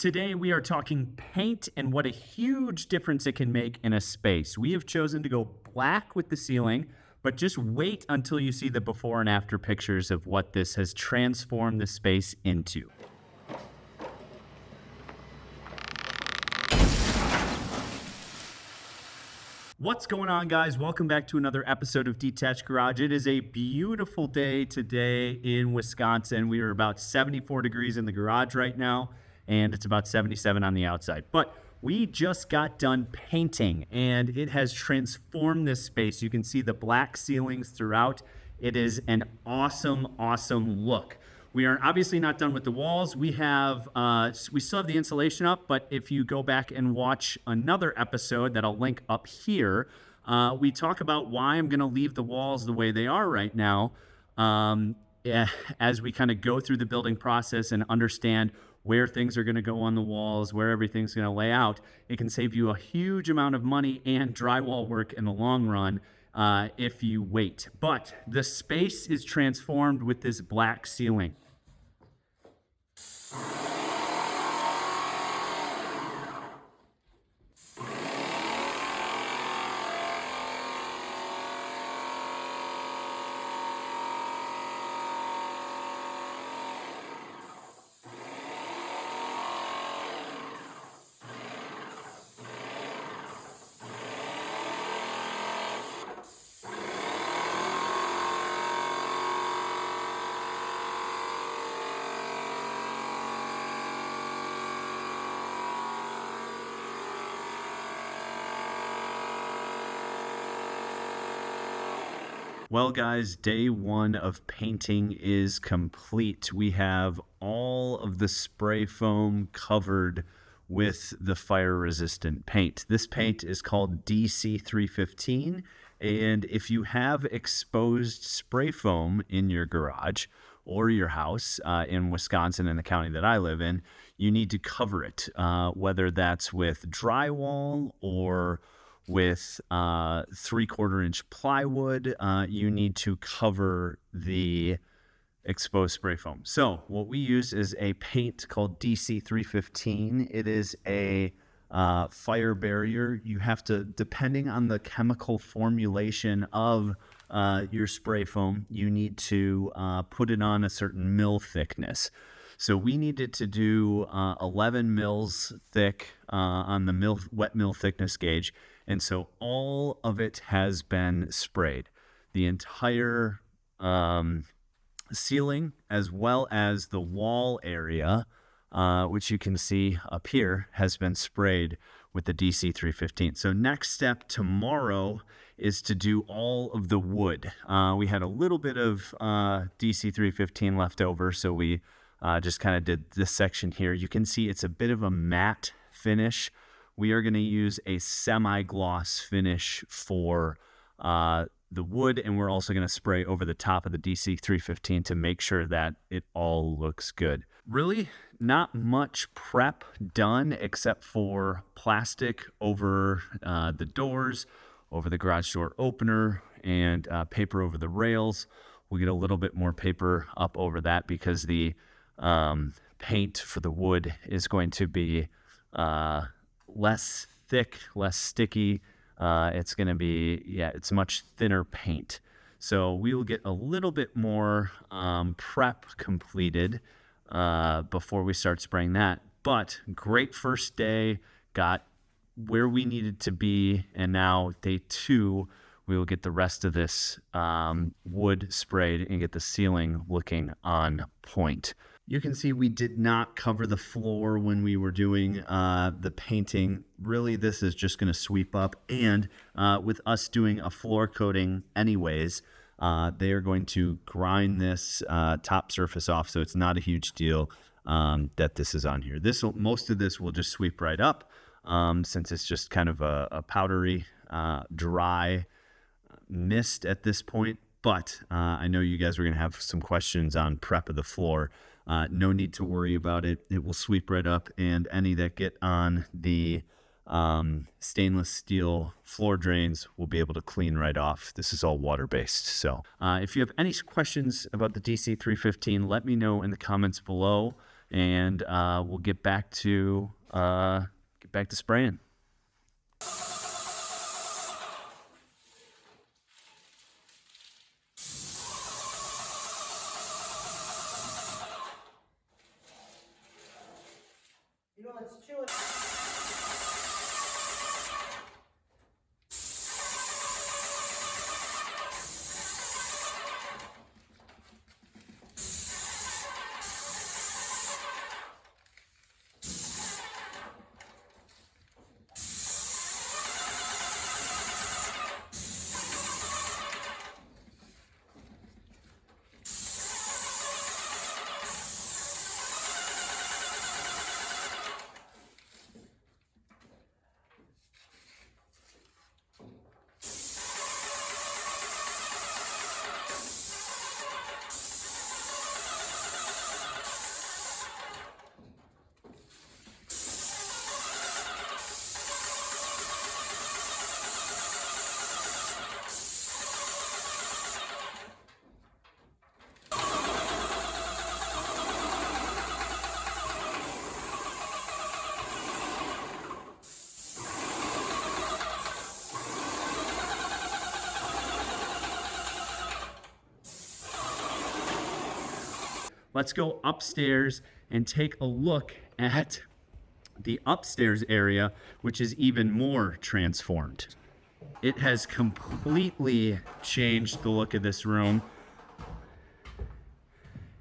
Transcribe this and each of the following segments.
Today, we are talking paint and what a huge difference it can make in a space. We have chosen to go black with the ceiling, but just wait until you see the before and after pictures of what this has transformed the space into. What's going on, guys? Welcome back to another episode of Detached Garage. It is a beautiful day today in Wisconsin. We are about 74 degrees in the garage right now, and it's about 77 on the outside. But we just got done painting, and it has transformed this space. You can see the black ceilings throughout. It is an awesome, awesome look. We are obviously not done with the walls. We still have the insulation up, but if you go back and watch another episode that I'll link up here, we talk about why I'm going to leave the walls the way they are right now, as we kind of go through the building process and understand where things are going to go on the walls, where everything's going to lay out. It can save you a huge amount of money and drywall work in the long run if you wait. But the space is transformed with this black ceiling. Well, guys, day one of painting is complete. We have all of the spray foam covered with the fire-resistant paint. This paint is called DC315, and if you have exposed spray foam in your garage or your house in Wisconsin, in the county that I live in, you need to cover it, whether that's with drywall or with 3/4 inch plywood. You need to cover the exposed spray foam. So what we use is a paint called DC315. It is a fire barrier. You have to, depending on the chemical formulation of your spray foam, you need to put it on a certain mil thickness. So we needed to do 11 mils thick on the wet mil thickness gauge. And so all of it has been sprayed. The entire ceiling, as well as the wall area, which you can see up here, has been sprayed with the DC315. So next step tomorrow is to do all of the wood. We had a little bit of DC315 left over, so we just kind of did this section here. You can see it's a bit of a matte finish. We are going to use a semi-gloss finish for the wood, and we're also going to spray over the top of the DC315 to make sure that it all looks good. Really not much prep done except for plastic over the doors, over the garage door opener, and paper over the rails. We'll get a little bit more paper up over that because the paint for the wood is going to be less thick, less sticky. It's going to be, it's much thinner paint. So we will get a little bit more prep completed before we start spraying that. But great first day, got where we needed to be, and now day two, we will get the rest of this wood sprayed and get the ceiling looking on point. You can see we did not cover the floor when we were doing the painting. Really, this is just going to sweep up. And with us doing a floor coating anyways, they are going to grind this top surface off, so it's not a huge deal that this is on here. Most of this will just sweep right up since it's just kind of a powdery, dry mist at this point. But I know you guys are going to have some questions on prep of the floor. No need to worry about it. It will sweep right up, and any that get on the stainless steel floor drains will be able to clean right off. This is all water-based. So if you have any questions about the DC315, let me know in the comments below. and we'll get back to spraying. You know, it's chilling. Let's go upstairs and take a look at the upstairs area, which is even more transformed. It has completely changed the look of this room,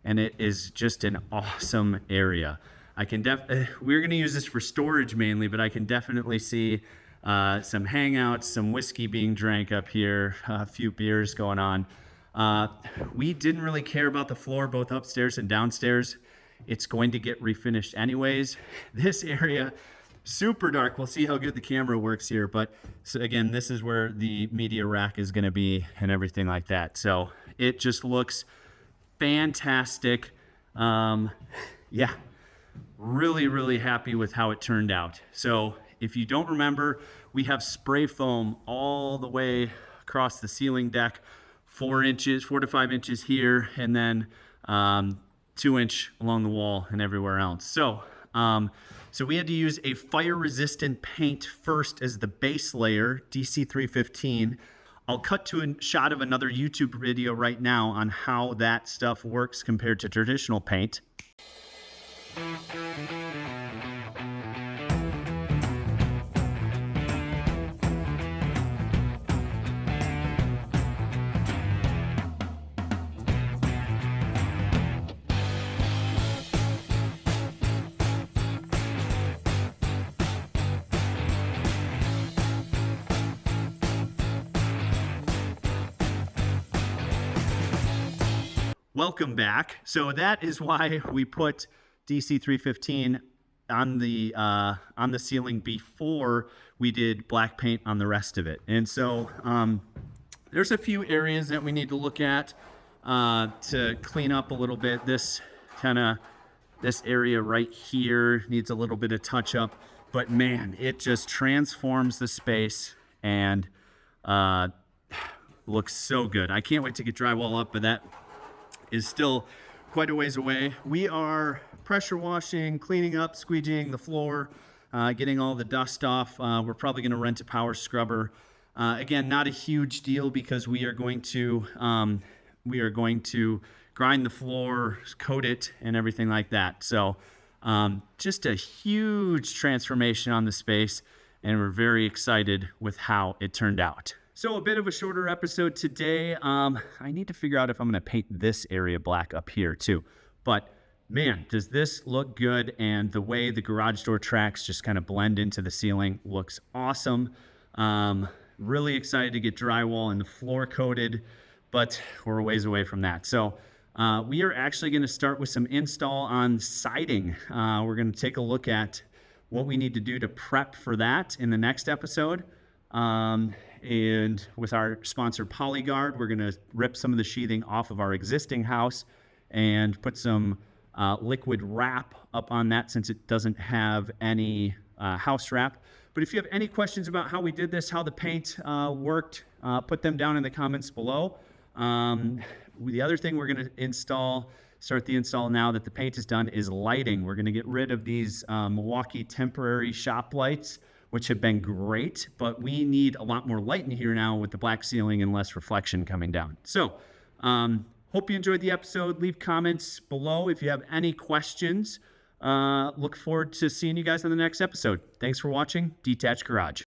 and it is just an awesome area. We're going to use this for storage mainly, but I can definitely see some hangouts, some whiskey being drank up here, a few beers going on. We didn't really care about the floor, both upstairs and downstairs. It's going to get refinished anyways. This area, super dark. We'll see how good the camera works here. But so again, this is where the media rack is going to be and everything like that. So it just looks fantastic. Yeah, really, really happy with how it turned out. So if you don't remember, we have spray foam all the way across the ceiling deck, 4 to 5 inches here, and then 2-inch along the wall and everywhere else. So we had to use a fire-resistant paint first as the base layer, DC315. I'll cut to a shot of another YouTube video right now on how that stuff works compared to traditional paint. Welcome back. So that is why we put DC315 on the ceiling before we did black paint on the rest of it. And so there's a few areas that we need to look at to clean up a little bit. This area right here needs a little bit of touch up, but man, it just transforms the space and looks so good. I can't wait to get drywall up, but that is still quite a ways away. We are pressure washing, cleaning up, squeegeeing the floor, getting all the dust off. We're probably going to rent a power scrubber. Again, not a huge deal because we are going to grind the floor, coat it, and everything like that. So just a huge transformation on the space, and we're very excited with how it turned out. So a bit of a shorter episode today. I need to figure out if I'm going to paint this area black up here too. But man, does this look good, and the way the garage door tracks just kind of blend into the ceiling looks awesome. Really excited to get drywall and the floor coated, but we're a ways away from that. So we are actually going to start with some install on siding. We're going to take a look at what we need to do to prep for that in the next episode. And with our sponsor Polyguard, we're going to rip some of the sheathing off of our existing house and put some liquid wrap up on that since it doesn't have any house wrap. But if you have any questions about how we did this, how the paint worked, put them down in the comments below. The other thing we're going to install start the install now that the paint is done is lighting. We're going to get rid of these Milwaukee temporary shop lights, which have been great, but we need a lot more light in here now with the black ceiling and less reflection coming down. So hope you enjoyed the episode. Leave comments below if you have any questions. Look forward to seeing you guys on the next episode. Thanks for watching Detached Garage.